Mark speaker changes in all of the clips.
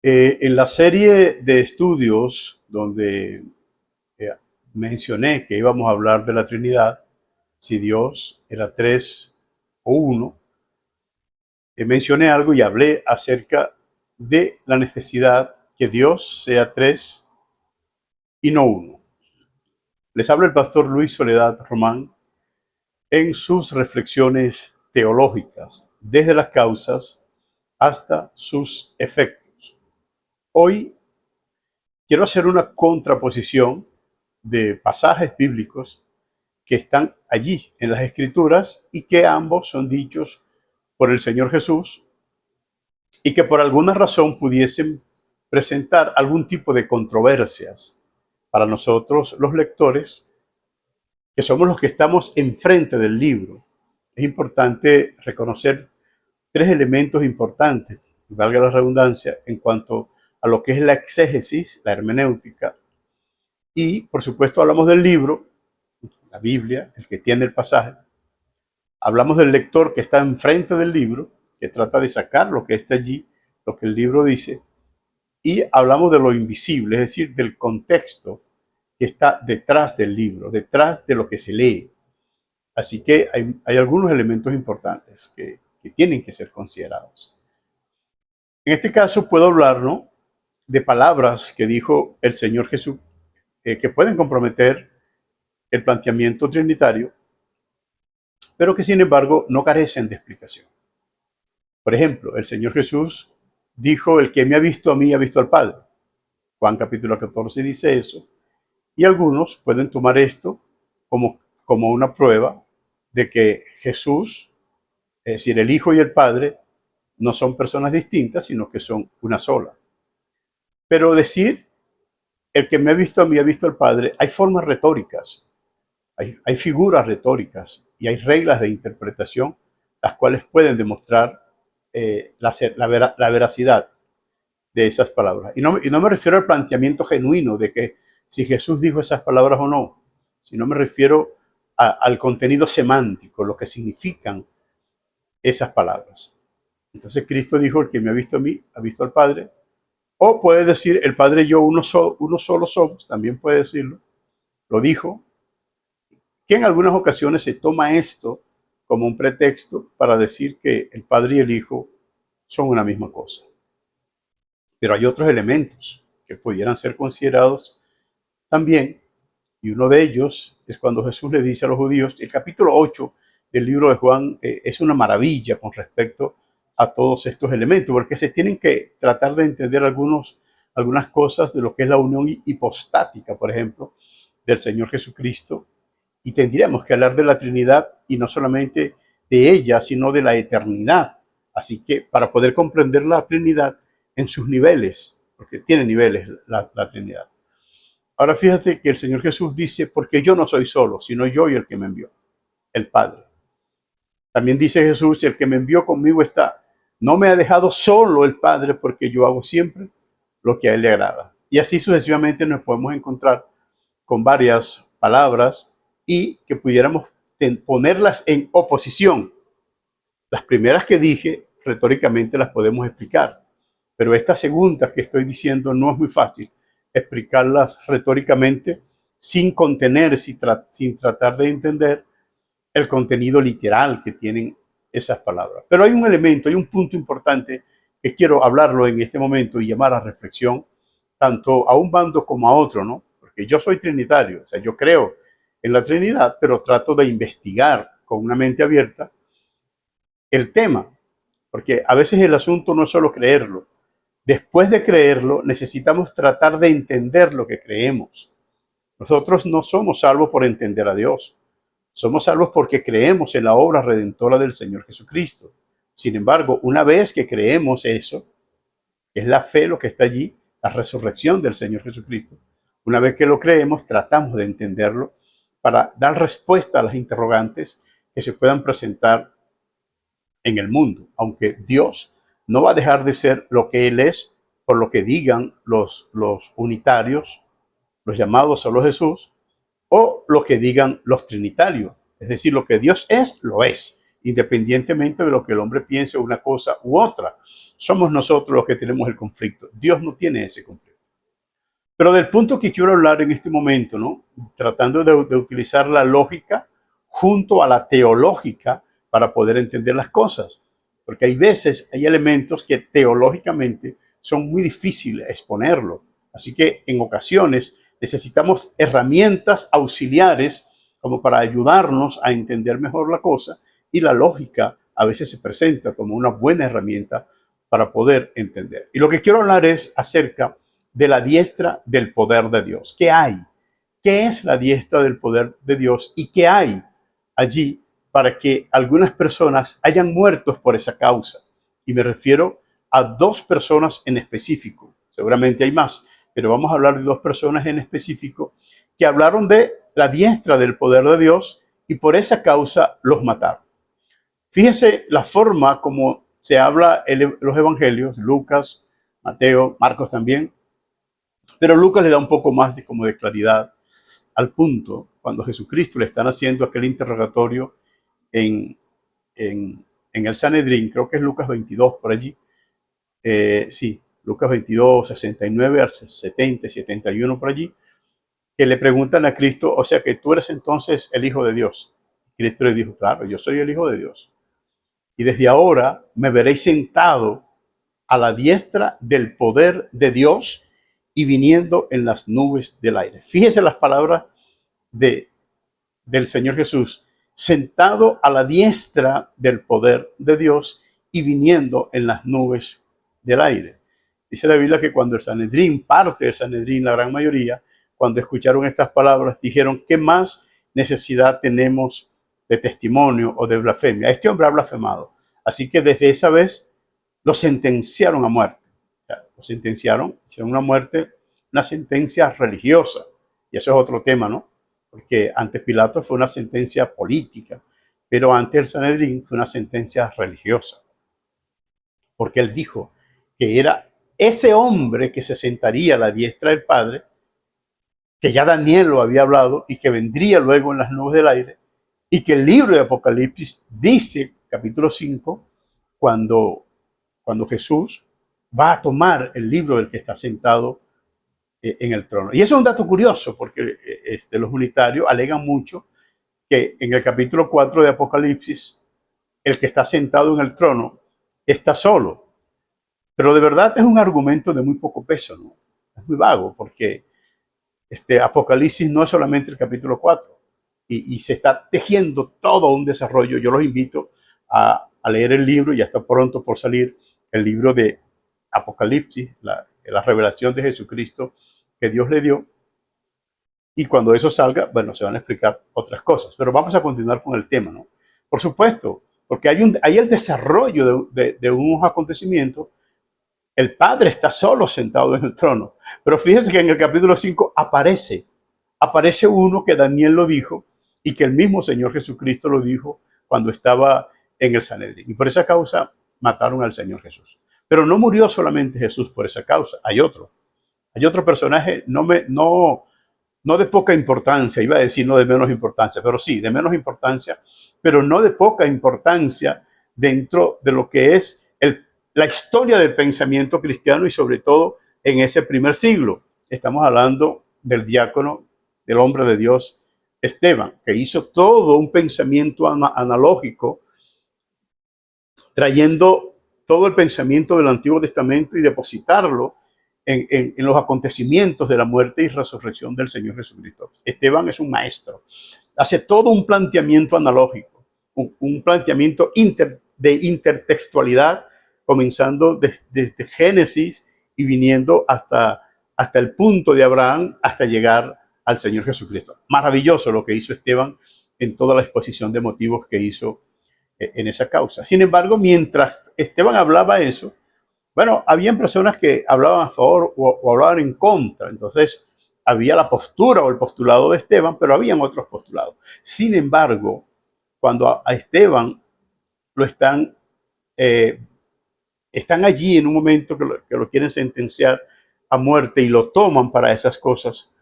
Speaker 1: En la serie de estudios donde eh, mencioné que íbamos a hablar de la Trinidad, si Dios era tres o uno, mencioné algo y hablé acerca de la necesidad que Dios sea tres y no uno. Les habla el pastor Luis Soledad Román en sus reflexiones teológicas, desde las causas hasta sus efectos. Hoy quiero hacer una contraposición de pasajes bíblicos que están allí en las Escrituras y que ambos son dichos por el Señor Jesús y que por alguna razón pudiesen presentar algún tipo de controversias para nosotros los lectores, que somos los que estamos enfrente del libro. Es importante reconocer tres elementos importantes, y valga la redundancia, en cuanto a lo que es la exégesis, la hermenéutica, y por supuesto hablamos del libro, la Biblia, el que tiene el pasaje. Hablamos del lector que está enfrente del libro, que trata de sacar lo que está allí, lo que el libro dice, y hablamos de lo invisible, es decir, del contexto que está detrás del libro, detrás de lo que se lee. Así que hay algunos elementos importantes que tienen que ser considerados. En este caso puedo hablar, ¿no?, de palabras que dijo el Señor Jesús que pueden comprometer el planteamiento trinitario, pero que sin embargo no carecen de explicación. Por ejemplo, el Señor Jesús dijo: el que me ha visto a mí ha visto al Padre. Juan capítulo 14 dice eso, y algunos pueden tomar esto como una prueba de que Jesús, es decir, el Hijo y el Padre, no son personas distintas, sino que son una sola. Pero decir el que me ha visto a mí ha visto al Padre, hay formas retóricas, hay figuras retóricas y hay reglas de interpretación las cuales pueden demostrar la veracidad de esas palabras. Y no me refiero al planteamiento genuino de que si Jesús dijo esas palabras o no, sino me refiero al contenido semántico, lo que significan esas palabras. Entonces Cristo dijo: el que me ha visto a mí ha visto al Padre. O puede decir: el Padre y yo uno solo somos, también puede decirlo. Lo dijo, que en algunas ocasiones se toma esto como un pretexto para decir que el Padre y el Hijo son una misma cosa. Pero hay otros elementos que pudieran ser considerados también, y uno de ellos es cuando Jesús le dice a los judíos, el capítulo 8 del libro de Juan es una maravilla con respecto a todos estos elementos, porque se tienen que tratar de entender algunas cosas de lo que es la unión hipostática, por ejemplo, del Señor Jesucristo. Y tendríamos que hablar de la Trinidad y no solamente de ella, sino de la eternidad. Así que para poder comprender la Trinidad en sus niveles, porque tiene niveles la Trinidad. Ahora fíjate que el Señor Jesús dice: porque yo no soy solo, sino yo y el que me envió, el Padre. También dice Jesús: el que me envió conmigo está. No me ha dejado solo el Padre, porque yo hago siempre lo que a él le agrada. Y así sucesivamente nos podemos encontrar con varias palabras y que pudiéramos ponerlas en oposición. Las primeras que dije, retóricamente las podemos explicar, pero estas segundas que estoy diciendo no es muy fácil explicarlas retóricamente sin contener, sin tratar de entender el contenido literal que tienen esas palabras. Pero hay un elemento, hay un punto importante que quiero hablarlo en este momento y llamar a reflexión tanto a un bando como a otro, ¿no? Porque yo soy trinitario, o sea, yo creo en la Trinidad, pero trato de investigar con una mente abierta el tema, porque a veces el asunto no es solo creerlo. Después de creerlo, necesitamos tratar de entender lo que creemos. Nosotros no somos salvos por entender a Dios. Somos salvos porque creemos en la obra redentora del Señor Jesucristo. Sin embargo, una vez que creemos eso, es la fe lo que está allí, la resurrección del Señor Jesucristo. Una vez que lo creemos, tratamos de entenderlo para dar respuesta a las interrogantes que se puedan presentar en el mundo, aunque Dios no va a dejar de ser lo que Él es por lo que digan los unitarios, los llamados solo Jesús, o lo que digan los trinitarios. Es decir, lo que Dios es, lo es. independientemente de lo que el hombre piense una cosa u otra. Somos nosotros los que tenemos el conflicto. Dios no tiene ese conflicto. Pero del punto que quiero hablar en este momento, ¿no? Tratando de utilizar la lógica junto a la teológica para poder entender las cosas. Porque hay veces, hay elementos que teológicamente son muy difíciles exponerlo. Así que en ocasiones necesitamos herramientas auxiliares como para ayudarnos a entender mejor la cosa, y la lógica a veces se presenta como una buena herramienta para poder entender. Y lo que quiero hablar es acerca de la diestra del poder de Dios. ¿Qué hay? ¿Qué es la diestra del poder de Dios y qué hay allí para que algunas personas hayan muerto por esa causa? Y me refiero a dos personas en específico. Seguramente hay más, pero vamos a hablar de dos personas en específico que hablaron de la diestra del poder de Dios y por esa causa los mataron. Fíjese la forma como se habla en los evangelios, Lucas, Mateo, Marcos también, pero Lucas le da un poco más como de claridad al punto cuando Jesucristo le están haciendo aquel interrogatorio en, en el Sanedrín. Creo que es Lucas 22 por allí. Sí, Lucas 22, 69 al 70, 71 por allí, que le preguntan a Cristo, o sea que tú eres entonces el Hijo de Dios. Cristo le dijo, claro, yo soy el Hijo de Dios. Y desde ahora me veréis sentado a la diestra del poder de Dios y viniendo en las nubes del aire. Fíjese las palabras del Señor Jesús, sentado a la diestra del poder de Dios y viniendo en las nubes del aire. Dice la Biblia que cuando el Sanedrín, parte del Sanedrín, la gran mayoría, cuando escucharon estas palabras, dijeron, ¿qué más necesidad tenemos de testimonio o de blasfemia? Este hombre ha blasfemado. Así que desde esa vez lo sentenciaron a muerte. O sea, lo sentenciaron, hicieron una sentencia religiosa. Y eso es otro tema, ¿no? Porque ante Pilato fue una sentencia política, pero ante el Sanedrín fue una sentencia religiosa. Porque él dijo que era ese hombre que se sentaría a la diestra del Padre, que ya Daniel lo había hablado y que vendría luego en las nubes del aire, y que el libro de Apocalipsis dice, capítulo 5, cuando Jesús va a tomar el libro del que está sentado en el trono. Y eso es un dato curioso porque los unitarios alegan mucho que en el capítulo 4 de Apocalipsis el que está sentado en el trono está solo. Pero de verdad es un argumento de muy poco peso, ¿no? Es muy vago porque Apocalipsis no es solamente el capítulo 4 y se está tejiendo todo un desarrollo. Yo los invito a leer el libro, ya está pronto por salir el libro de Apocalipsis, la revelación de Jesucristo que Dios le dio. Y cuando eso salga, bueno, se van a explicar otras cosas. Pero vamos a continuar con el tema, ¿no? Por supuesto, porque hay el desarrollo de unos acontecimientos. El Padre está solo sentado en el trono. Pero fíjense que en el capítulo 5 aparece uno que Daniel lo dijo y que el mismo Señor Jesucristo lo dijo cuando estaba en el Sanedrín. Y por esa causa mataron al Señor Jesús. Pero no murió solamente Jesús por esa causa. Hay otro personaje, no de poca importancia, iba a decir no de menos importancia, pero sí, de menos importancia, pero no de poca importancia dentro de lo que es la historia del pensamiento cristiano y sobre todo en ese primer siglo. Estamos hablando del diácono, del hombre de Dios, Esteban, que hizo todo un pensamiento analógico, trayendo todo el pensamiento del Antiguo Testamento y depositarlo en los acontecimientos de la muerte y resurrección del Señor Jesucristo. Esteban es un maestro. Hace todo un planteamiento analógico, un planteamiento de intertextualidad, comenzando desde Génesis y viniendo hasta el punto de Abraham, hasta llegar al Señor Jesucristo. Maravilloso lo que hizo Esteban en toda la exposición de motivos que hizo en esa causa. Sin embargo, mientras Esteban hablaba eso, bueno, habían personas que hablaban a favor o hablaban en contra. Entonces, había la postura o el postulado de Esteban, pero habían otros postulados. Sin embargo, cuando a Esteban lo están allí en un momento que lo quieren sentenciar a muerte y lo toman para esas cosas,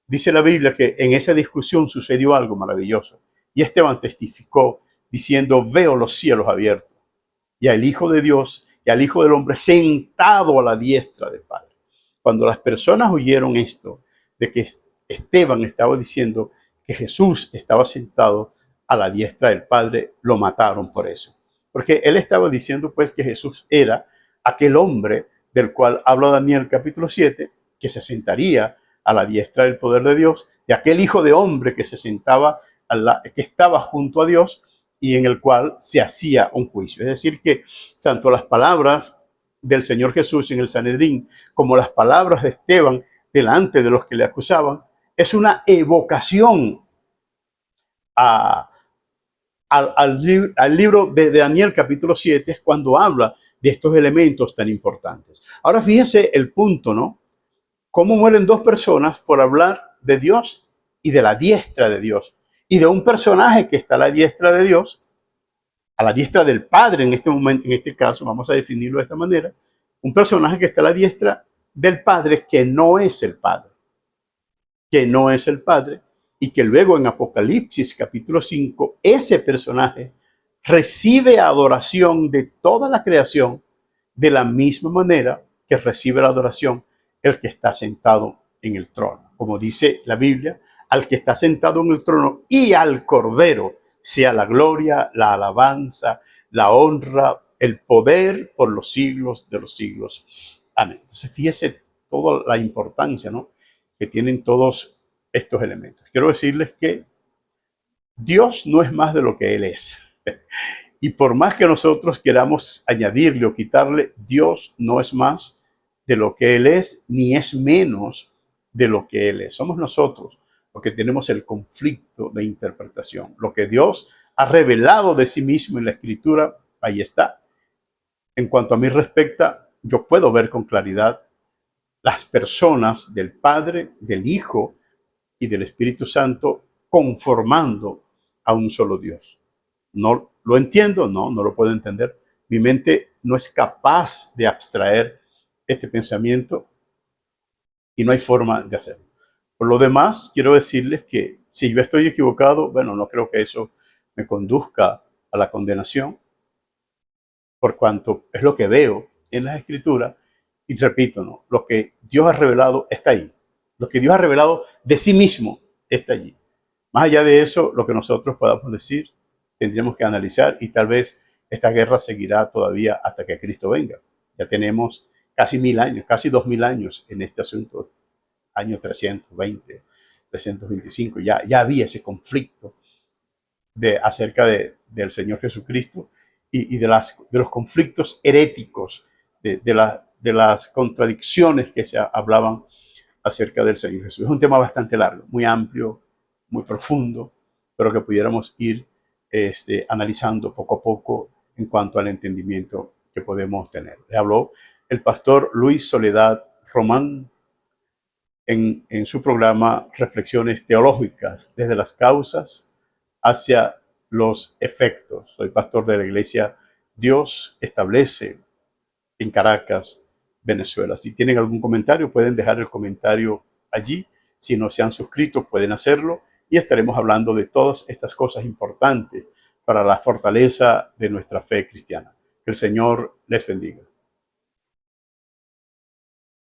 Speaker 1: dice la Biblia que en esa discusión sucedió algo maravilloso. Y Esteban testificó diciendo: veo los cielos abiertos y al Hijo de Dios y al Hijo del Hombre sentado a la diestra del Padre. Cuando las personas oyeron esto, de que Esteban estaba diciendo que Jesús estaba sentado a la diestra del Padre, lo mataron por eso. Porque él estaba diciendo pues que Jesús era aquel hombre del cual habla Daniel capítulo 7, que se sentaría a la diestra del poder de Dios, de aquel Hijo de Hombre que se sentaba, que estaba junto a Dios y en el cual se hacía un juicio. Es decir, que tanto las palabras del Señor Jesús en el Sanedrín como las palabras de Esteban delante de los que le acusaban es una evocación al libro de Daniel capítulo 7, es cuando habla de estos elementos tan importantes. Ahora fíjese el punto, ¿no? Cómo mueren dos personas por hablar de Dios y de la diestra de Dios, y de un personaje que está a la diestra de Dios, a la diestra del Padre en este momento, en este caso, vamos a definirlo de esta manera, un personaje que está a la diestra del Padre que no es el Padre, que no es el Padre, y que luego en Apocalipsis capítulo 5, ese personaje recibe adoración de toda la creación de la misma manera que recibe la adoración el que está sentado en el trono. Como dice la Biblia, al que está sentado en el trono y al Cordero sea la gloria, la alabanza, la honra, el poder por los siglos de los siglos. Amén. Entonces fíjese toda la importancia, ¿no?, que tienen todos estos elementos. Quiero decirles que Dios no es más de lo que Él es. Y por más que nosotros queramos añadirle o quitarle, Dios no es más de lo que Él es, ni es menos de lo que Él es. Somos nosotros los que tenemos el conflicto de interpretación. Lo que Dios ha revelado de sí mismo en la Escritura, ahí está. En cuanto a mí respecta, yo puedo ver con claridad las personas del Padre, del Hijo y del Espíritu Santo conformando a un solo Dios. No lo entiendo, no lo puedo entender. Mi mente no es capaz de abstraer este pensamiento y no hay forma de hacerlo. Por lo demás, quiero decirles que si yo estoy equivocado, bueno, no creo que eso me conduzca a la condenación, por cuanto es lo que veo en las Escrituras. Y repito, ¿no?, lo que Dios ha revelado está ahí. Lo que Dios ha revelado de sí mismo está allí. Más allá de eso, lo que nosotros podamos decir, tendríamos que analizar, y tal vez esta guerra seguirá todavía hasta que Cristo venga. Ya tenemos casi 1000 años, casi 2000 años en este asunto, año 320, 325. Ya había ese conflicto acerca del Señor Jesucristo y de los conflictos heréticos, de las contradicciones que se hablaban acerca del Señor Jesús. Es un tema bastante largo, muy amplio, muy profundo, pero que pudiéramos ir analizando poco a poco en cuanto al entendimiento que podemos tener. Le habló el pastor Luis Soledad Román en su programa Reflexiones Teológicas, desde las causas hacia los efectos. Soy pastor de la iglesia Dios Establece en Caracas, Venezuela. Si tienen algún comentario, pueden dejar el comentario allí. Si no se han suscrito, pueden hacerlo, y estaremos hablando de todas estas cosas importantes para la fortaleza de nuestra fe cristiana. Que el Señor les bendiga.